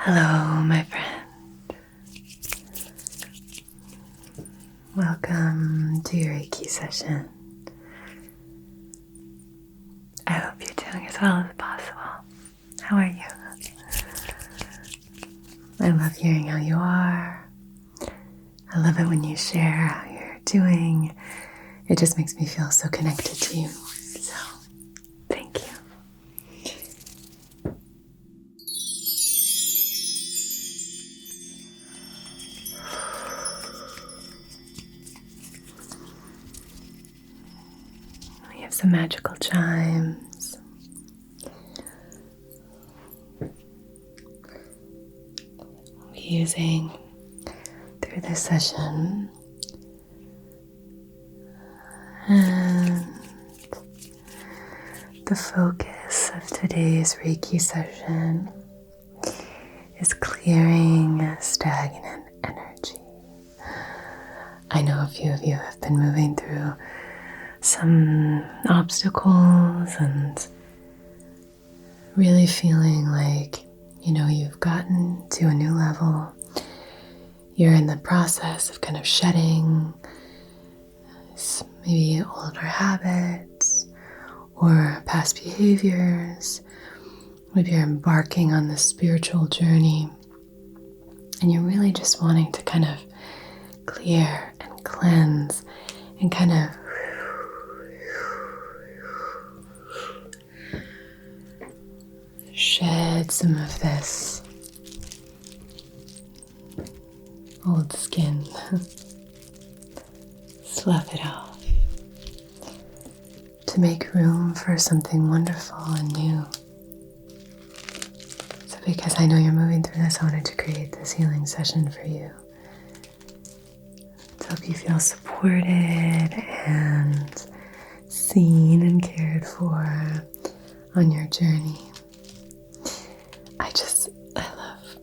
Hello, my friend. Welcome to your Reiki session. I hope you're doing as well as possible. How are you? I love hearing how you are. I love it when you share how you're doing. It just makes me feel so connected to you. So, thank you. We have some magical chimes. We'll be using through this session. And the focus of today's Reiki session is clearing stagnant energy. I know a few of you have been moving through some obstacles and really feeling like, you've gotten to a new level. You're in the process of kind of shedding maybe older habits or past behaviors. Maybe you're embarking on this spiritual journey and you're really just wanting to kind of clear and cleanse and kind of shed some of this old skin. Slough it off to make room for something wonderful and new. So because I know you're moving through this, I wanted to create this healing session for you to help you feel supported and seen and cared for on your journey. I love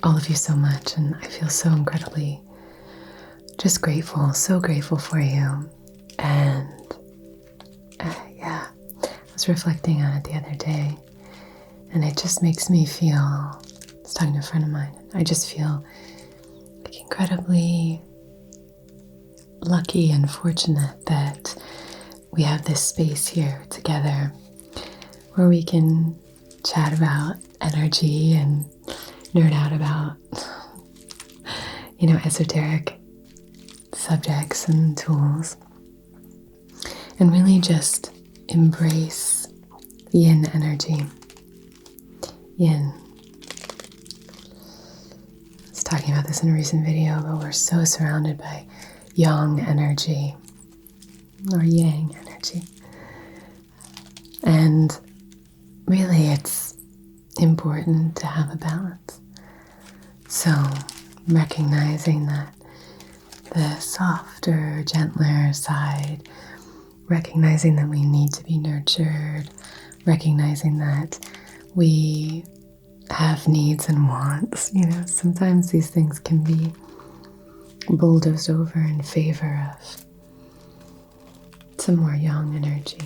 all of you so much, and I feel so incredibly just grateful, so grateful for you. And I was reflecting on it the other day, and it just makes me feel, I was talking to a friend of mine, I just feel like incredibly lucky and fortunate that we have this space here together where we can chat about energy and nerd out about, esoteric subjects and tools, and really just embrace yin energy. Yin. I was talking about this in a recent video, but we're so surrounded by yang energy or yang energy. And really it's important to have a balance. So recognizing that the softer, gentler side, recognizing that we need to be nurtured, recognizing that we have needs and wants. Sometimes these things can be bulldozed over in favor of some more yang energy.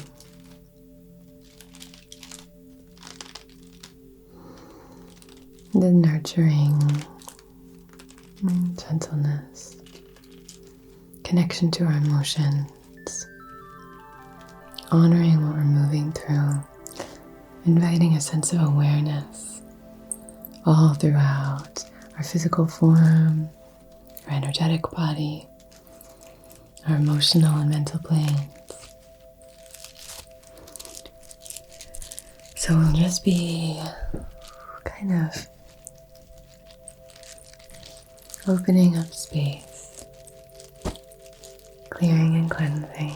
The nurturing, gentleness, connection to our emotions, honoring what we're moving through, inviting a sense of awareness all throughout our physical form, our energetic body, our emotional and mental planes. So we'll just be kind of opening up space, clearing and cleansing,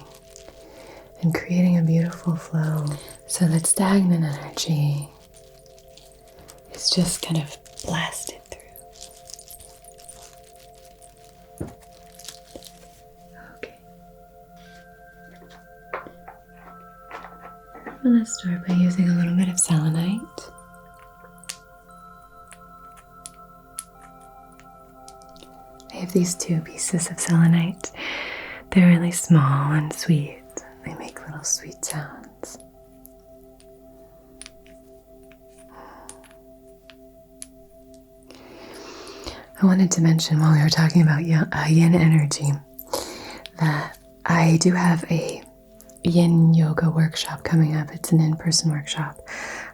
and creating a beautiful flow so that stagnant energy is just kind of blasted through. Okay. I'm going to start by using a little bit of selenite. I have these 2 pieces of selenite. They're really small and sweet. They make little sweet sounds. I wanted to mention while we were talking about yin energy that I do have a yin yoga workshop coming up. It's an in-person workshop.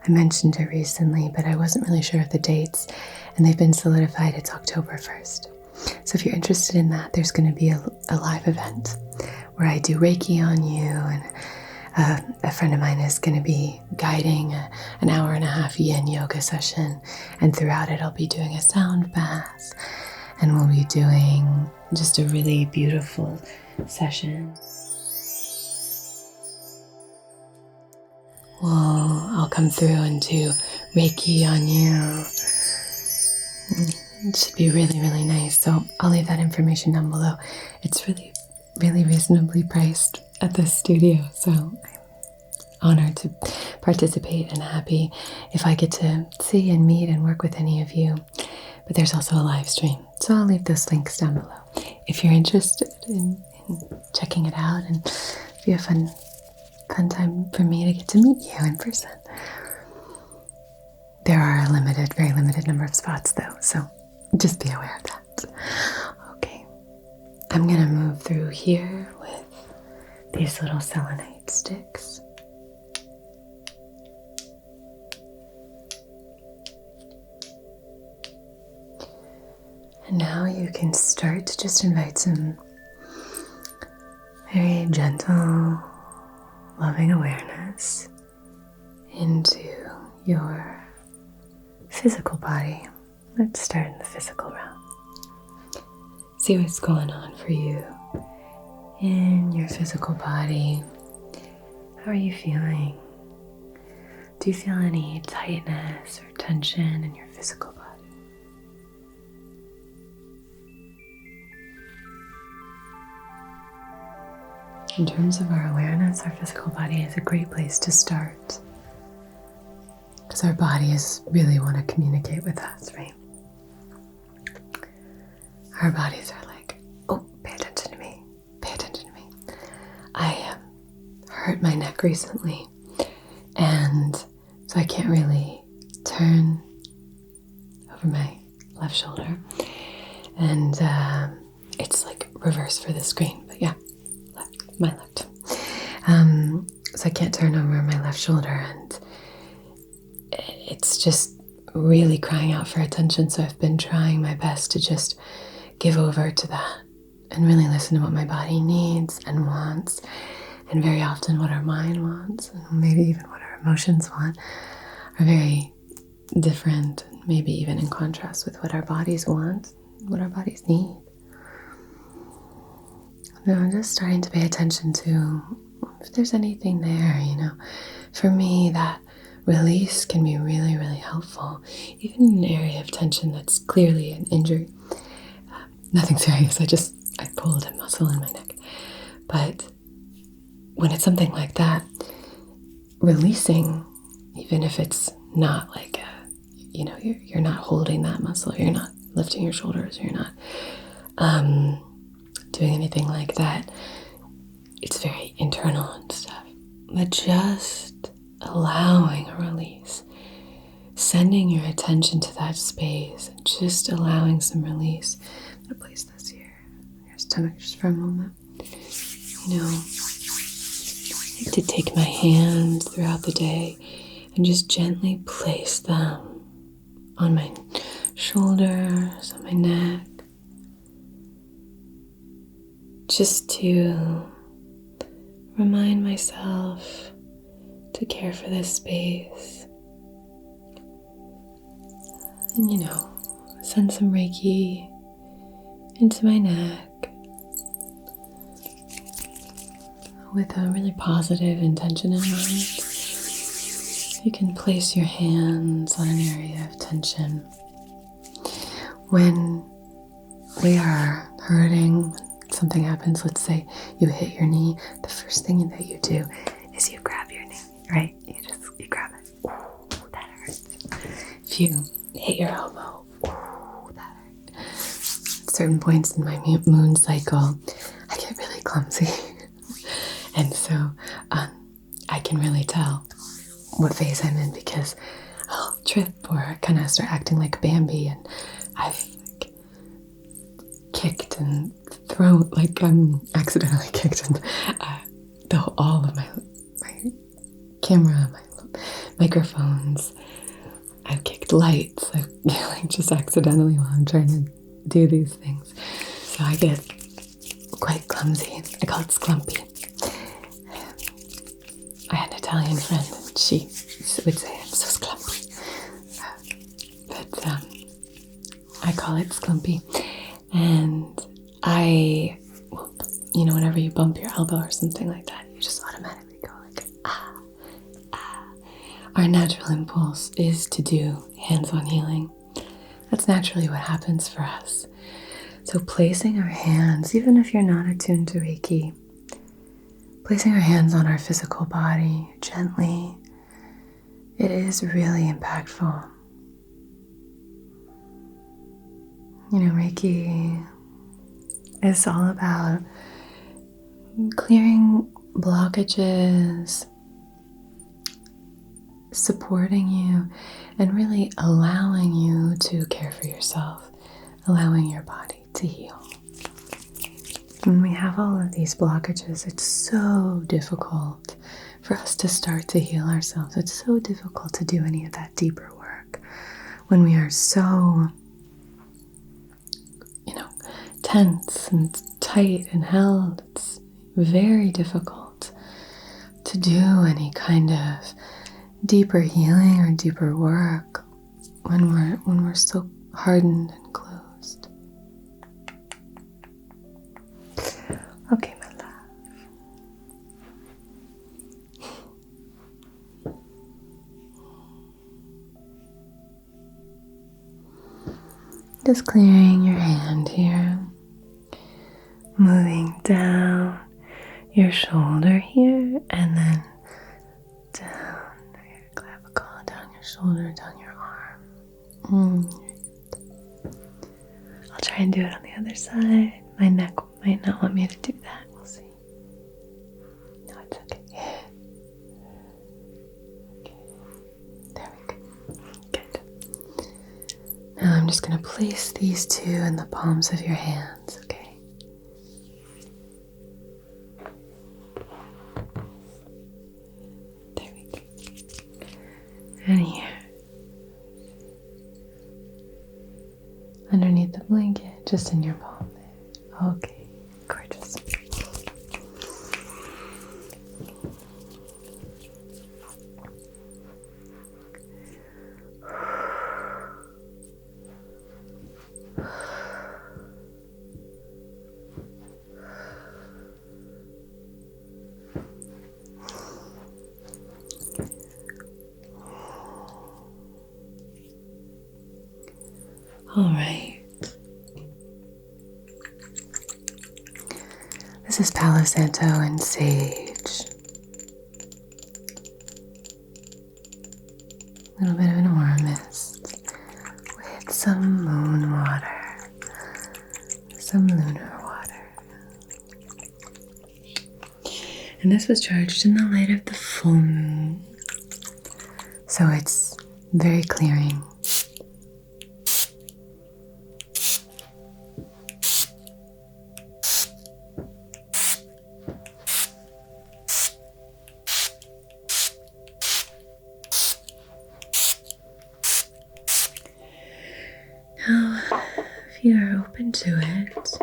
I mentioned it recently, but I wasn't really sure of the dates, and they've been solidified. It's October 1st. So if you're interested in that, there's going to be a live event where I do Reiki on you, and a friend of mine is going to be guiding an hour and a half yin yoga session, and throughout it I'll be doing a sound bath, and we'll be doing just a really beautiful session. I'll come through and do Reiki on you. It should be really, really nice. So I'll leave that information down below. It's really, really reasonably priced at this studio. So I'm honored to participate and happy if I get to see and meet and work with any of you. But there's also a live stream. So I'll leave those links down below if you're interested in checking it out, and it'll be a fun time for me to get to meet you in person. There are a very limited number of spots though, so just be aware of that. Okay, I'm gonna move through here with these little selenite sticks. And now you can start to just invite some very gentle, loving awareness into your physical body. Let's start in the physical realm. See what's going on for you in your physical body. How are you feeling? Do you feel any tightness or tension in your physical body? In terms of our awareness, our physical body is a great place to start, because our bodies really want to communicate with us, right? Our bodies are like, oh, pay attention to me, pay attention to me. I hurt my neck recently, and so I can't really turn over my left shoulder, and it's like reverse for the screen, but yeah. My left. So I can't turn over my left shoulder, and it's just really crying out for attention. So I've been trying my best to just give over to that and really listen to what my body needs and wants, and very often what our mind wants, and maybe even what our emotions want, are very different, maybe even in contrast with what our bodies want, what our bodies need. No, I'm just starting to pay attention to if there's anything there, For me, that release can be really, really helpful, even in an area of tension that's clearly an injury. Nothing serious, I pulled a muscle in my neck. But when it's something like that, releasing, even if it's not like, you're not holding that muscle, you're not lifting your shoulders, you're not doing anything like that, it's very internal and stuff, but just allowing a release, sending your attention to that space, and just allowing some release. I'm going to place this here on your stomach just for a moment. I like to take my hands throughout the day and just gently place them on my shoulders, on my neck, just to remind myself to care for this space. And send some Reiki into my neck with a really positive intention in mind. You can place your hands on an area of tension. When we are hurting, something happens, let's say you hit your knee, the first thing that you do is you grab your knee, right? You grab it. Ooh, that hurts. If you hit your elbow, ooh, that hurts. At certain points in my moon cycle, I get really clumsy. And so I can really tell what phase I'm in, because I'll trip or kind of start acting like Bambi, and I've kicked and thrown, like accidentally kicked and all of my camera, my microphones. I've kicked lights. I've like just accidentally while I'm trying to do these things. So I get quite clumsy. I call it sclumpy. I had an Italian friend and she would say I'm so sclumpy. But I call it sclumpy. And whenever you bump your elbow or something like that, you just automatically go like, ah, ah. Our natural impulse is to do hands-on healing. That's naturally what happens for us. So placing our hands, even if you're not attuned to Reiki, placing our hands on our physical body gently, it is really impactful. Reiki is all about clearing blockages, supporting you, and really allowing you to care for yourself, allowing your body to heal. When we have all of these blockages, it's so difficult for us to start to heal ourselves. It's so difficult to do any of that deeper work when we are so tense and tight and held. It's very difficult to do any kind of deeper healing or deeper work when we're so hardened and closed. Okay, my love. Just clearing your hand here. Moving down your shoulder here, and then down your clavicle, down your shoulder, down your arm. I'll try and do it on the other side. My neck might not want me to do that. We'll see. No, it's okay. Okay. There we go. Good. Now I'm just going to place these two in the palms of your hands, okay? And here, underneath the blanket, just in your palm there. Okay, gorgeous. All right. This is Palo Santo and sage. A little bit of an aura mist with some moon water, some lunar water. And this was charged in the light of the full moon. So it's very clearing. Now, if you are open to it,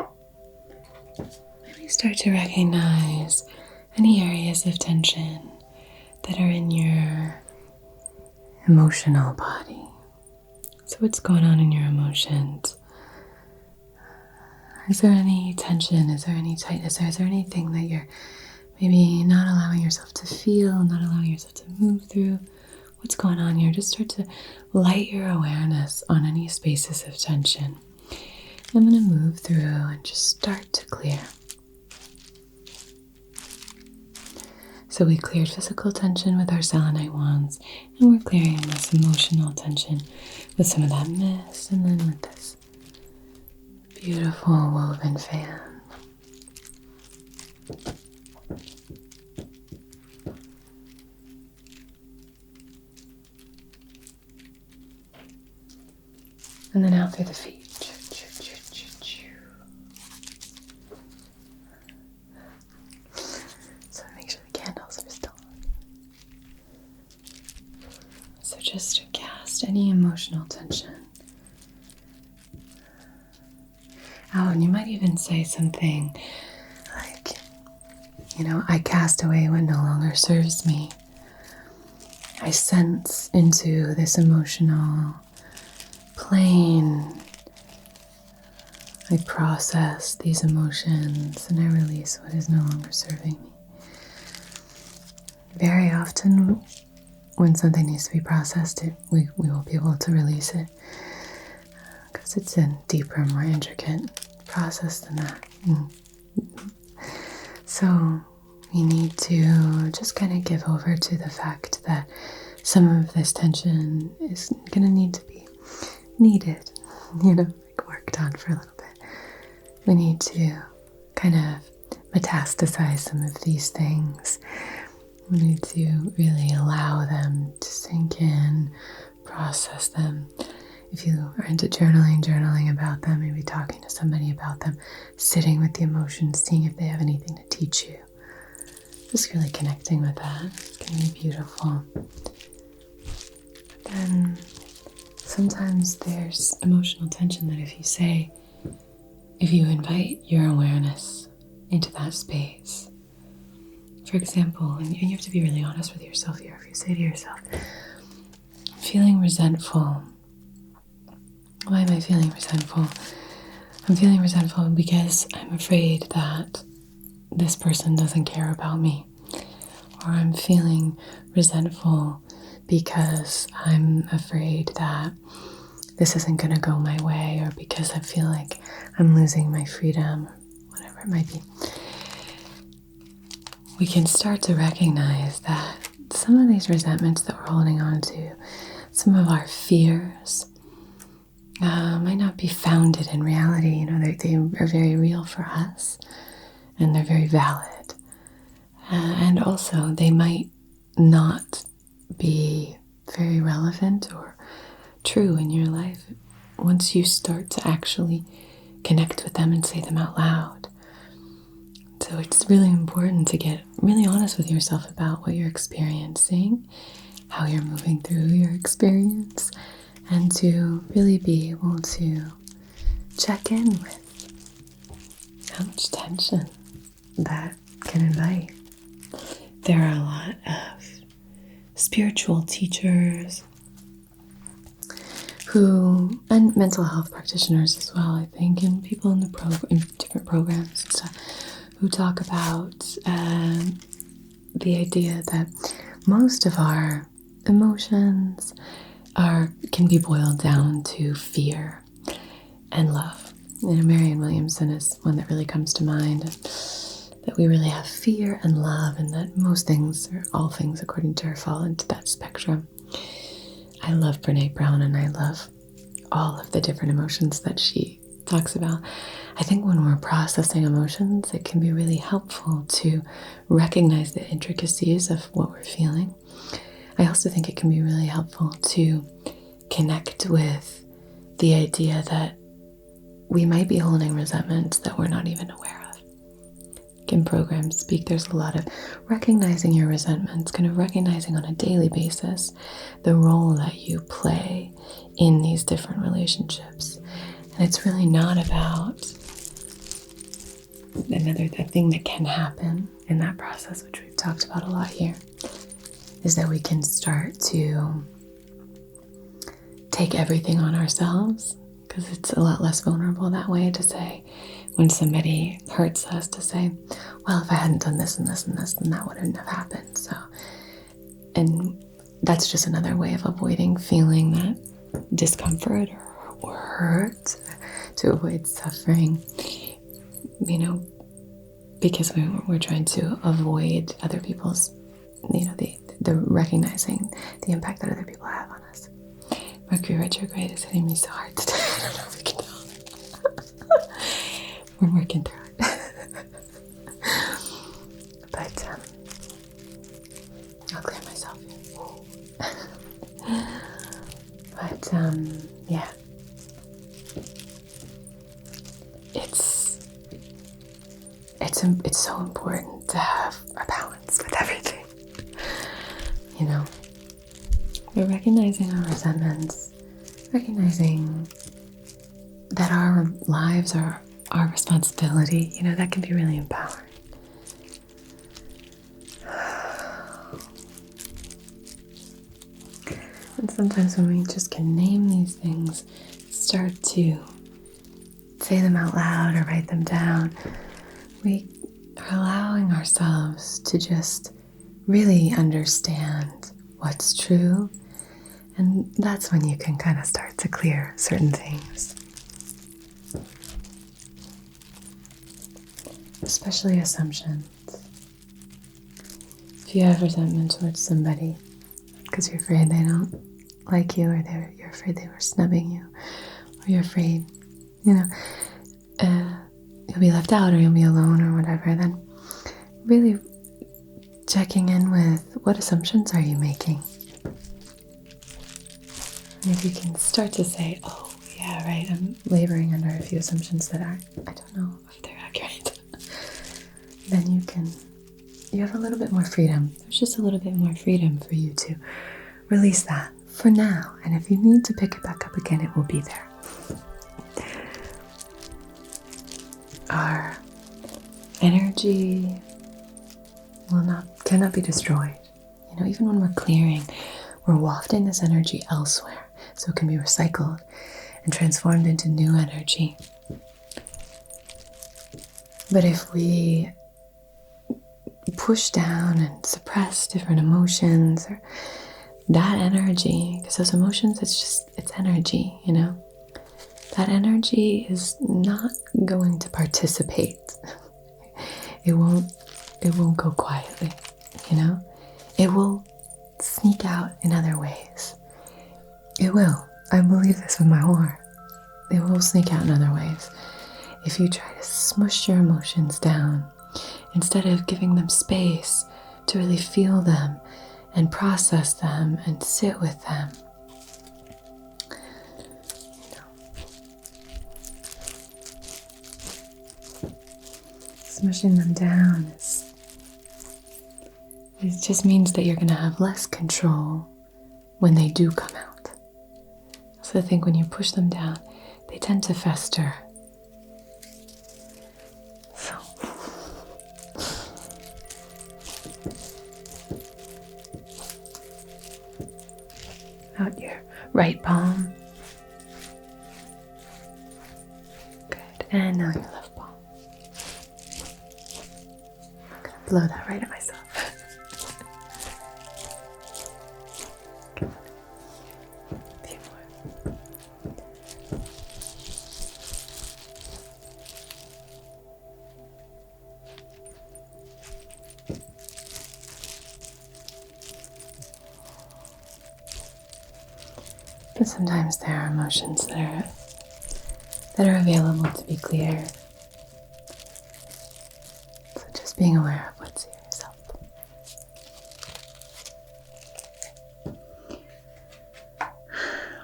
maybe start to recognize any areas of tension that are in your emotional body. So what's going on in your emotions? Is there any tension? Is there any tightness? Or is there anything that you're maybe not allowing yourself to feel, not allowing yourself to move through? What's going on here? Just start to light your awareness on any spaces of tension. I'm going to move through and just start to clear. So we cleared physical tension with our selenite wands, and we're clearing this emotional tension with some of that mist, and then with this beautiful woven fan. And then out through the feet. just to cast any emotional tension. Oh, and you might even say something like, I cast away what no longer serves me. I sense into this emotional plane. I process these emotions and I release what is no longer serving me. Very often, when something needs to be processed, we will be able to release it because it's a deeper, more intricate process than that. So we need to just kind of give over to the fact that some of this tension is going to need to be needed, worked on for a little bit. We need to kind of metastasize some of these things. We need to really allow them to sink in, process them. If you are into journaling about them, maybe talking to somebody about them, sitting with the emotions, seeing if they have anything to teach you. Just really connecting with that. It's going to be beautiful. But then sometimes there's emotional tension that if you invite your awareness into that space, for example, and you have to be really honest with yourself here, if you say to yourself, I'm feeling resentful. Why am I feeling resentful? I'm feeling resentful because I'm afraid that this person doesn't care about me. Or I'm feeling resentful because I'm afraid that this isn't going to go my way, or because I feel like I'm losing my freedom, or whatever it might be. We can start to recognize that some of these resentments that we're holding on to, some of our fears, might not be founded in reality. They are very real for us, and they're very valid. And also, they might not be very relevant or true in your life once you start to actually connect with them and say them out loud. So it's really important to get really honest with yourself about what you're experiencing, how you're moving through your experience, and to really be able to check in with how much tension that can invite. There are a lot of spiritual teachers and mental health practitioners as well, I think, and people in different programs and stuff, who talk about the idea that most of our emotions can be boiled down to fear and love. Marianne Williamson is one that really comes to mind, that we really have fear and love, and that most things, or all things according to her, fall into that spectrum. I love Brené Brown, and I love all of the different emotions that she talks about. I think when we're processing emotions, it can be really helpful to recognize the intricacies of what we're feeling. I also think it can be really helpful to connect with the idea that we might be holding resentments that we're not even aware of. In programs speak, there's a lot of recognizing your resentments, kind of recognizing on a daily basis the role that you play in these different relationships. And it's really not about a thing that can happen in that process, which we've talked about a lot here, is that we can start to take everything on ourselves, because it's a lot less vulnerable that way to say, when somebody hurts us, to say, well, if I hadn't done this and this and this, then that wouldn't have happened. So, and that's just another way of avoiding feeling that discomfort or hurt, to avoid suffering, because we're trying to avoid other people's, the recognizing the impact that other people have on us. Mercury retrograde is hitting me so hard today. I don't know if you can tell. We're working through it. But I'll clear myself. But yeah. It's so important to have a balance with everything. So recognizing our resentments, recognizing that our lives are our responsibility, that can be really empowering. And sometimes when we just can name these things, start to say them out loud or write them down, we are allowing ourselves to just really understand what's true. And that's when you can kind of start to clear certain things. Especially assumptions. If you have resentment towards somebody because you're afraid they don't like you, or you're afraid they were snubbing you, or you're afraid, you'll be left out or you'll be alone or whatever, then really checking in with what assumptions are you making. And if you can start to say, oh, yeah, right, I'm laboring under a few assumptions that I don't know if they're accurate, then you have a little bit more freedom. There's just a little bit more freedom for you to release that for now. And if you need to pick it back up again, it will be there. Our energy cannot be destroyed. Even when we're clearing, we're wafting this energy elsewhere, so it can be recycled and transformed into new energy. But if we push down and suppress different emotions, or that energy, because those emotions, it's energy, that energy is not going to participate. It won't go quietly, It will sneak out in other ways. It will. I believe this with my heart. It will sneak out in other ways. If you try to smush your emotions down, instead of giving them space to really feel them and process them and sit with them. Smushing them down it just means that you're going to have less control when they do come out. So I think when you push them down, they tend to fester. So out your right palm. Good. And now your left palm. I'm going to blow that right at myself. But sometimes there are emotions that are available to be cleared. So just being aware of what's in yourself.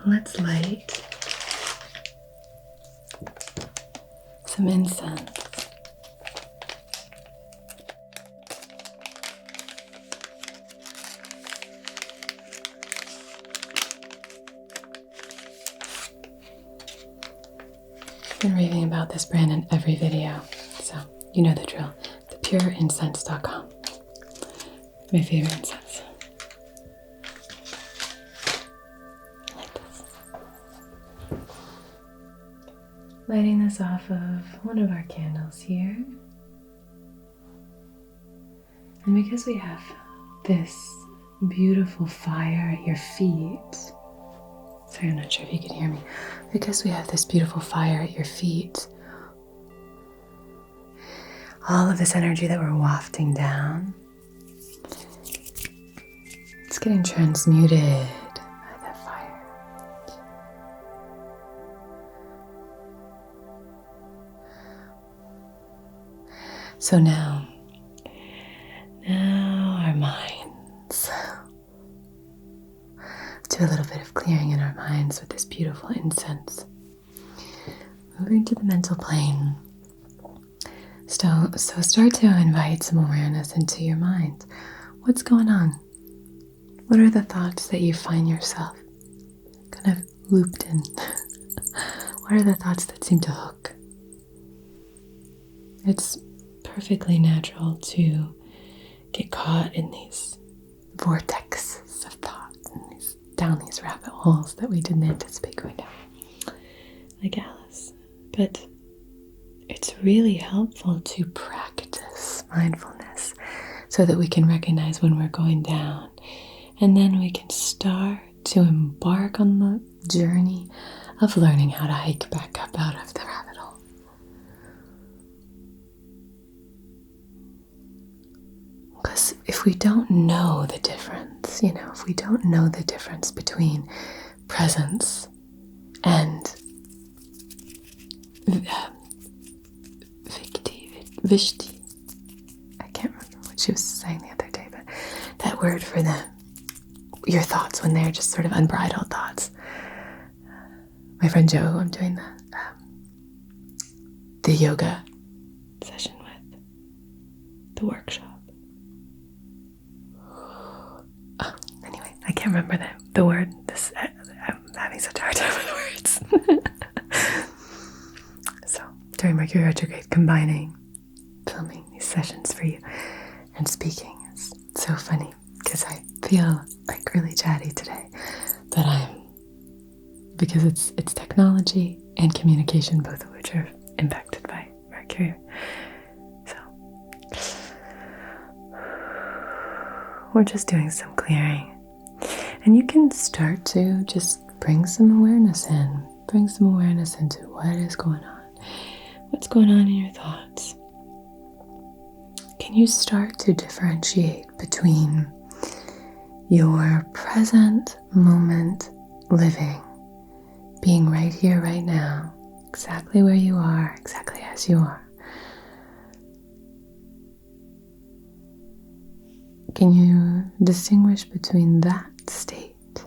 Let's light some incense. I've been raving about this brand in every video, so you know the drill. thepureincense.com. My favorite incense. Like this. Lighting this off of one of our candles here. And because we have this beautiful fire at your feet, sorry, I'm not sure if you can hear me. Because we have this beautiful fire at your feet, all of this energy that we're wafting down, it's getting transmuted by that fire. So now our minds. Do a little bit of clearing in our minds with this beautiful incense. Moving to the mental plane. So start to invite some awareness into your mind. What's going on? What are the thoughts that you find yourself kind of looped in? What are the thoughts that seem to hook? It's perfectly natural to get caught in these vortexes of thought and down these rabbit holes that we didn't anticipate going down, like Alice. But it's really helpful to practice mindfulness so that we can recognize when we're going down, and then we can start to embark on the journey of learning how to hike back up out of the rabbit hole. Because if we don't know the difference, if we don't know the difference between presence and Vishti, I can't remember what she was saying the other day, but that word for them, your thoughts when they're just sort of unbridled thoughts. My friend Joe, who I'm doing the yoga session with, the workshop. Anyway, I can't remember the word. I'm having such a hard time with words. So during Mercury retrograde, filming these sessions for you and speaking is so funny because I feel like really chatty today, but because it's technology and communication, both of which are impacted by Mercury. So we're just doing some clearing, and you can start to just bring some awareness into what is going on. What's going on in your thoughts? Can you start to differentiate between your present moment living, being right here, right now, exactly where you are, exactly as you are? Can you distinguish between that state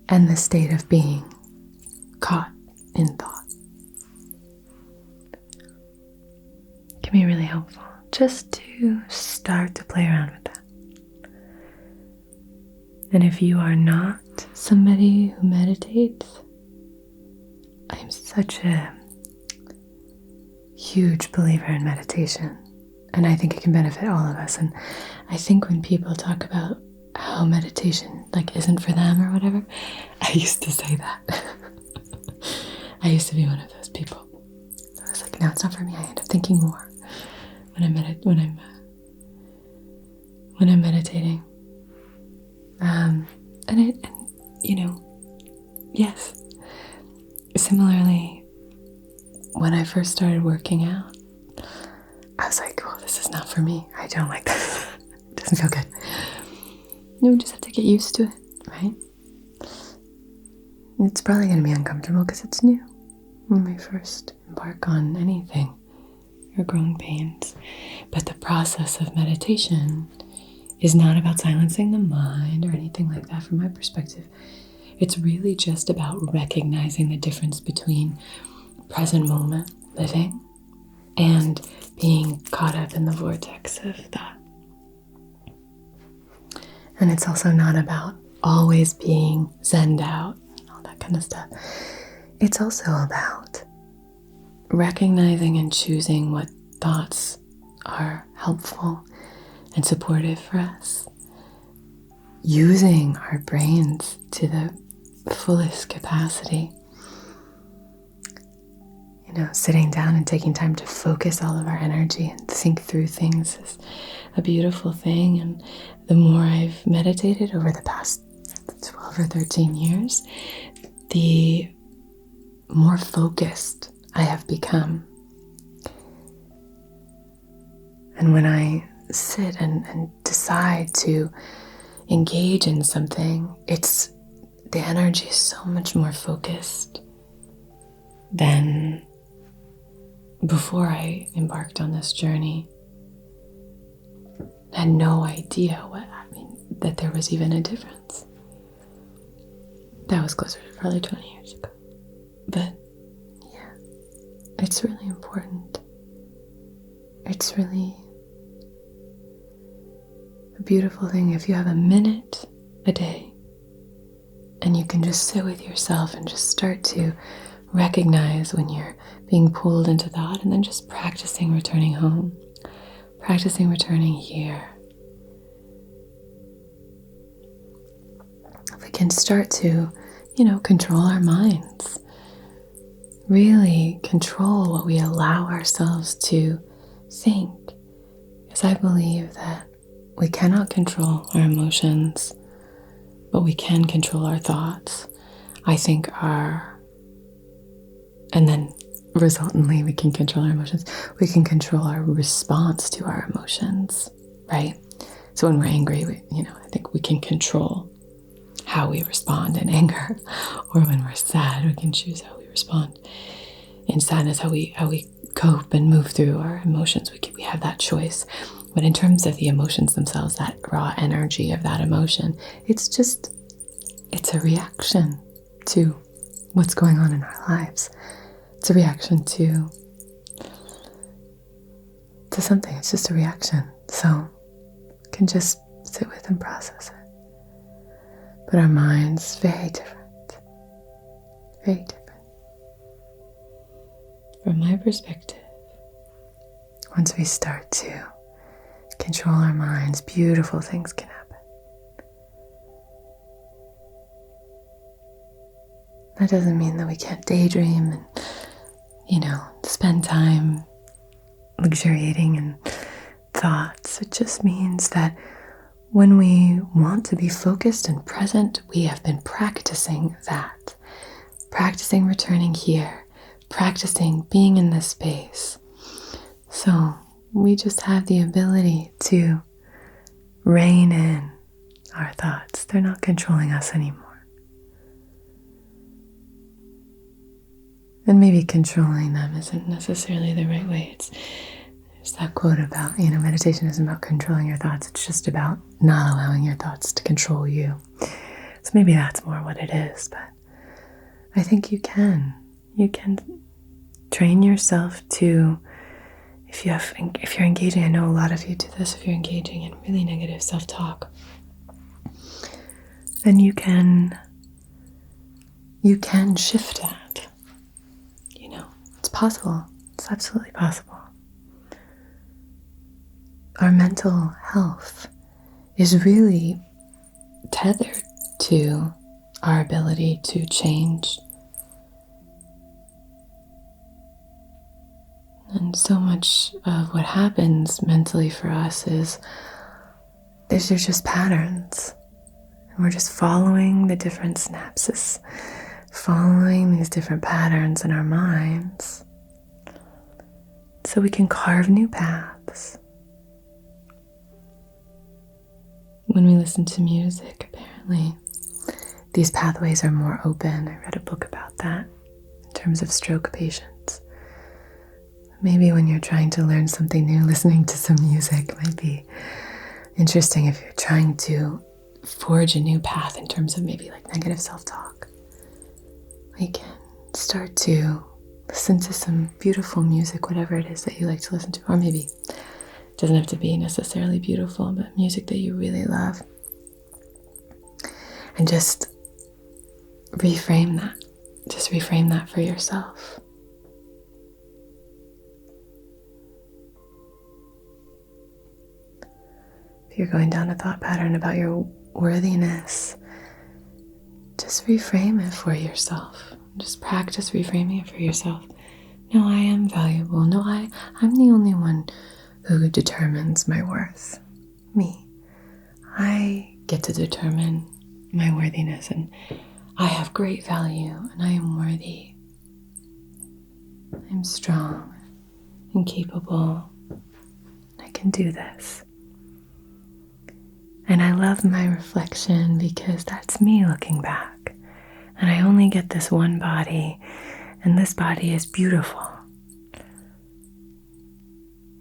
and the state of being caught in thought? It can be really helpful just to start to play around with that. And if you are not somebody who meditates, I'm such a huge believer in meditation, and I think it can benefit all of us. And I think when people talk about how meditation isn't for them or whatever, I used to say that. I used to be one of those people. So I was like, no, it's not for me. I end up thinking more when I'm meditating. Yes. Similarly, when I first started working out, I was like, well, this is not for me. I don't like this. It doesn't feel good. We just have to get used to it, right? It's probably going to be uncomfortable because it's new when we first embark on anything. Or growing pains. But the process of meditation is not about silencing the mind or anything like that from my perspective. It's really just about recognizing the difference between present moment living and being caught up in the vortex of thought. And it's also not about always being zened out and all that kind of stuff. It's also about recognizing and choosing what thoughts are helpful and supportive for us. Using our brains to the fullest capacity. Sitting down and taking time to focus all of our energy and think through things is a beautiful thing. And the more I've meditated over the past 12 or 13 years, the more focused I have become. And when I sit and decide to engage in something, the energy is so much more focused than before I embarked on this journey. I had no idea that there was even a difference. That was closer to probably 20 years ago. But yeah, it's really important. It's really a beautiful thing. If you have a minute a day. And you can just sit with yourself and just start to recognize when you're being pulled into thought, and then just practicing returning home, practicing returning here. If we can start to, control our minds, really control what we allow ourselves to think, because I believe that we cannot control our emotions, but we can control our thoughts. I think and then resultantly we can control our emotions. We can control our response to our emotions, right? So when we're angry, I think we can control how we respond in anger, or when we're sad, we can choose how we respond in sadness, how we cope and move through our emotions. We have that choice. But in terms of the emotions themselves, that raw energy of that emotion, it's a reaction to what's going on in our lives. It's a reaction to something. It's just a reaction. So we can just sit with and process it. But our mind's very different. Very different. From my perspective, once we start to control our minds, beautiful things can happen. That doesn't mean that we can't daydream and, spend time luxuriating in thoughts. It just means that when we want to be focused and present, we have been practicing that. Practicing returning here, practicing being in this space. So we just have the ability to rein in our thoughts. They're not controlling us anymore. And maybe controlling them isn't necessarily the right way. There's that quote about, meditation isn't about controlling your thoughts. It's just about not allowing your thoughts to control you. So maybe that's more what it is. But I think you can train yourself to, if you're engaging, I know a lot of you do this, if you're engaging in really negative self-talk, then you can shift that. It's possible. It's absolutely possible. Our mental health is really tethered to our ability to change. And so much of what happens mentally for us is there's just patterns. And we're just following the different synapses, following these different patterns in our minds so we can carve new paths. When we listen to music, apparently, these pathways are more open. I read a book about that in terms of stroke patients. Maybe when you're trying to learn something new, listening to some music might be interesting if you're trying to forge a new path in terms of maybe like negative self-talk. We can start to listen to some beautiful music, whatever it is that you like to listen to, or maybe it doesn't have to be necessarily beautiful, but music that you really love. And just reframe that. Just reframe that for yourself. If you're going down a thought pattern about your worthiness, just reframe it for yourself. Just practice reframing it for yourself. No, I am valuable. No, I'm the only one who determines my worth. Me. I get to determine my worthiness, and I have great value, and I am worthy. I'm strong and capable. I can do this. And I love my reflection because that's me looking back. And I only get this one body, and this body is beautiful.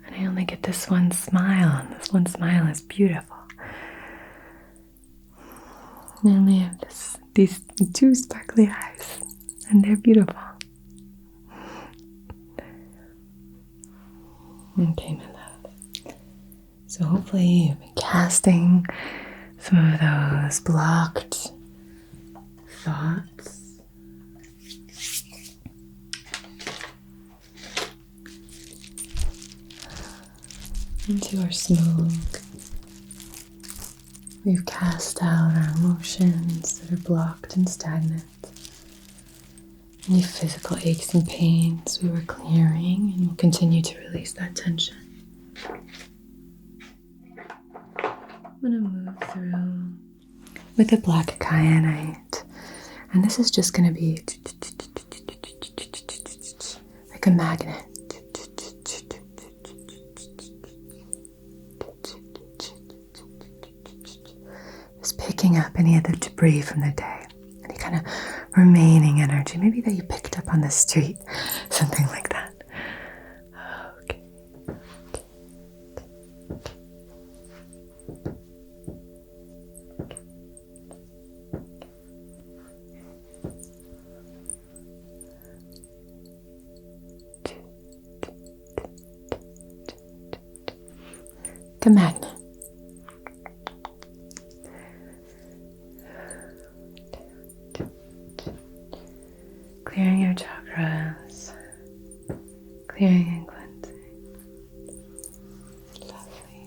And I only get this one smile, and this one smile is beautiful. And I only have these two sparkly eyes, and they're beautiful. Okay, my love. So hopefully you've been casting some of those blocked thoughts. Into our smoke, we've cast out our emotions that are blocked and stagnant. Any physical aches and pains we were clearing, and we'll continue to release that tension. I'm going to move through with a black kyanite, and this is just going to be like a magnet. Just picking up any of the debris from the day, any kind of remaining energy, maybe that you picked up on the street, something like that. Okay. Like a magnet. Clearing your chakras, clearing and cleansing. Lovely.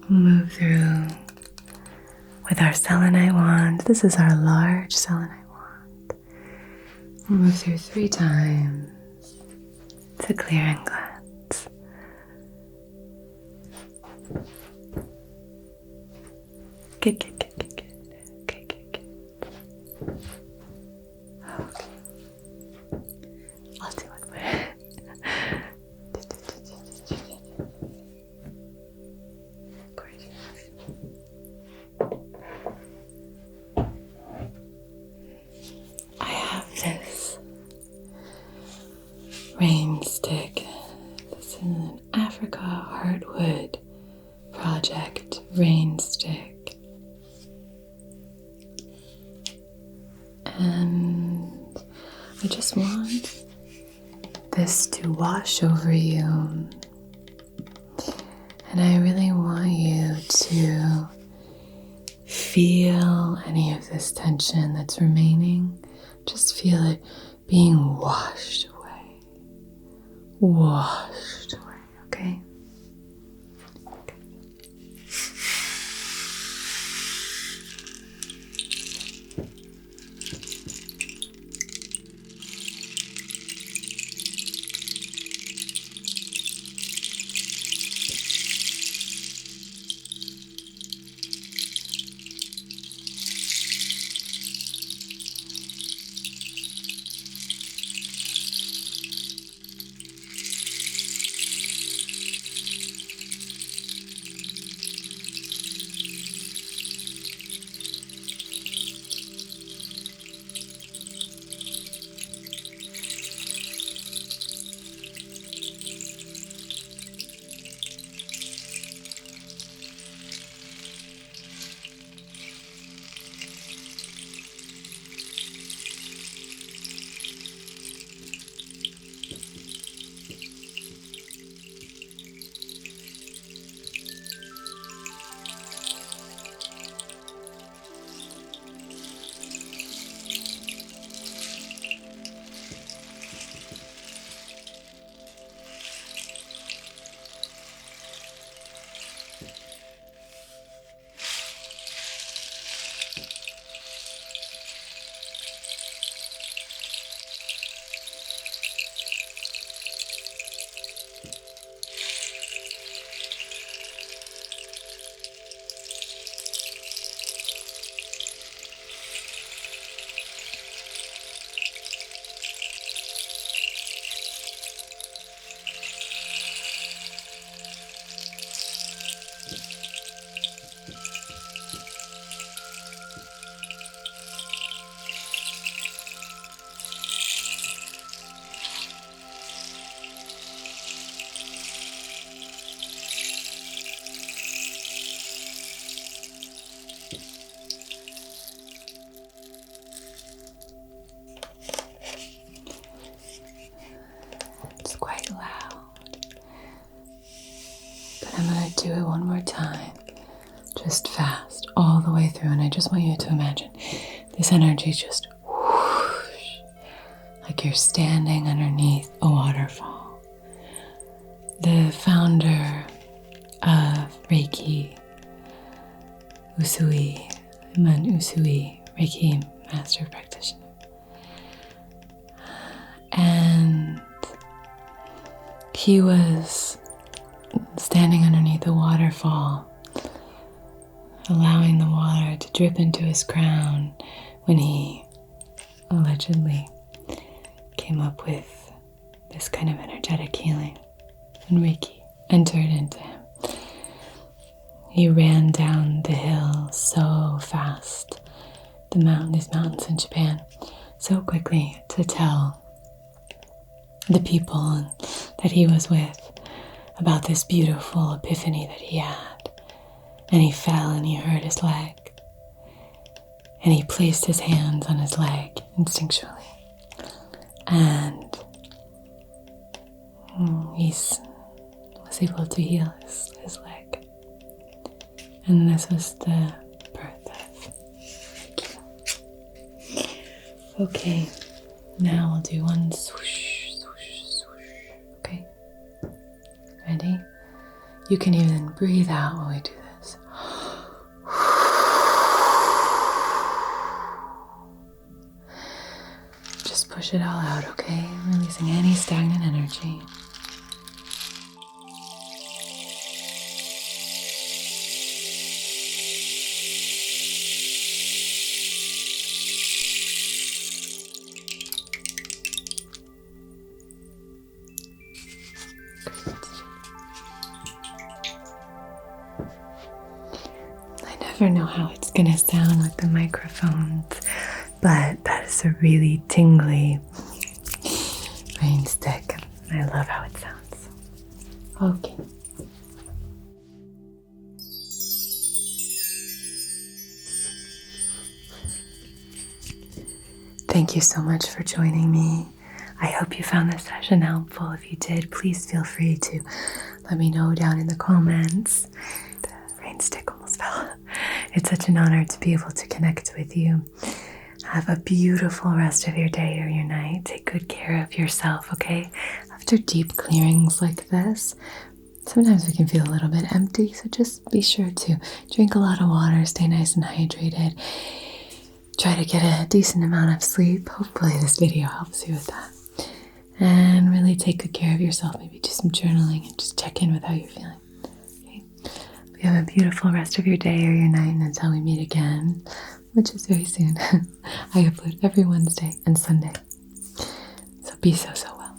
We'll move through with our selenite wand. This is our large selenite wand. We'll move through 3 times to clear and cleanse. Good. I'll do one more. I have this rain stick. This is an Africa Heartwood Project rain stick. And I just want this to wash over you. And I really want you to feel any of this tension that's remaining. Just feel it being washed away. Washed away, okay? I'm going to do it one more time. Just fast, all the way through. And I just want you to imagine this energy just whoosh, like you're standing underneath a waterfall. The founder of Reiki, Usui, Reiki Master practitioner. And he was standing underneath a waterfall, allowing the water to drip into his crown when he allegedly came up with this kind of energetic healing, and Reiki entered into him. He ran down the hill so fast, these mountains in Japan, so quickly to tell the people that he was with about this beautiful epiphany that he had. And he fell and he hurt his leg. And he placed his hands on his leg instinctually. And he was able to heal his leg. And this was the birth of Reiki. Okay, now we'll do one swoosh, swoosh, swoosh. Okay, ready? You can even breathe out while we do this. Just push it all out, okay? Releasing any stagnant energy. I never know how it's gonna sound with the microphones, but that is a really tingly rain stick. I love how it sounds. Okay. Thank you so much for joining me. I hope you found this session helpful. If you did, please feel free to let me know down in the comments. The rain stick almost fell. It's such an honor to be able to connect with you. Have a beautiful rest of your day or your night. Take good care of yourself, okay? After deep clearings like this, sometimes we can feel a little bit empty, so just be sure to drink a lot of water, stay nice and hydrated. Try to get a decent amount of sleep. Hopefully this video helps you with that. And really take good care of yourself. Maybe do some journaling and just check in with how you're feeling. Okay? You have a beautiful rest of your day or your night, and until we meet again, which is very soon. I upload every Wednesday and Sunday. So be so well.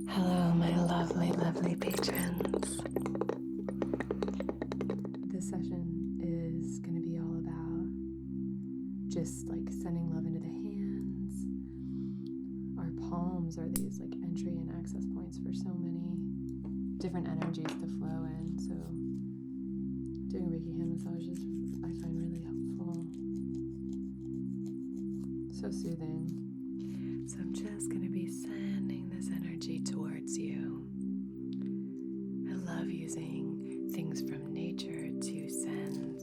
Hello, my lovely patrons. This session is going to be all about just like sending love into the hands. Our palms are these like entry and access points for so many different energies to flow in. So doing Reiki hand massages I find really helpful. So soothing. So I'm just going to be sending this energy towards you. I love using things from nature to send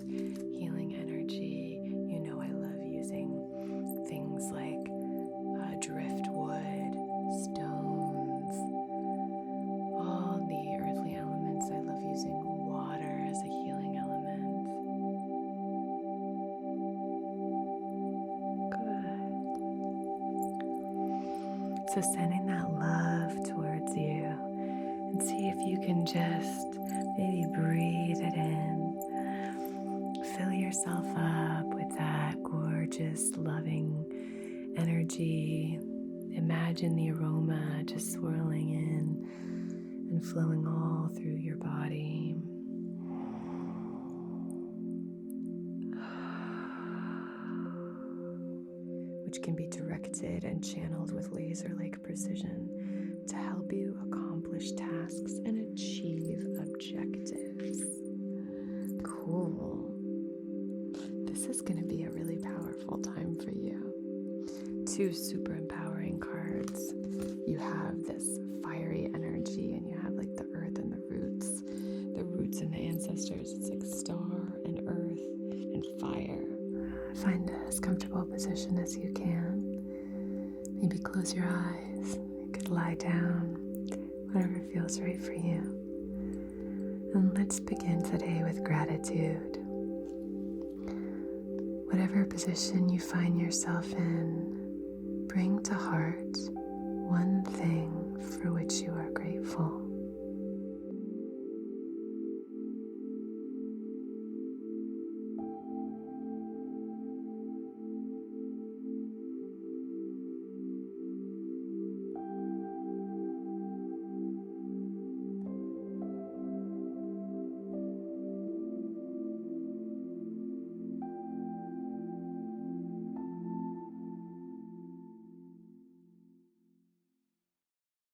healing energy. You know I love using things like driftwood, stones, all the earthly elements. I love using water as a healing element. Good. So sending that love towards you, and see if you can just maybe breathe it in. Fill yourself up with that gorgeous, loving energy. Imagine the aroma just swirling in and flowing all through your body. Which can be directed and channeled with laser-like precision to help you accomplish tasks and achieve objectives. two super empowering cards. You have this fiery energy, and you have like the earth and the roots and the ancestors. It's like star and earth and fire. Find as comfortable a position as you can. Maybe close your eyes. You could lie down, whatever feels right for you. And let's begin today with gratitude. Whatever position you find yourself in, bring to heart one thing for which you are grateful.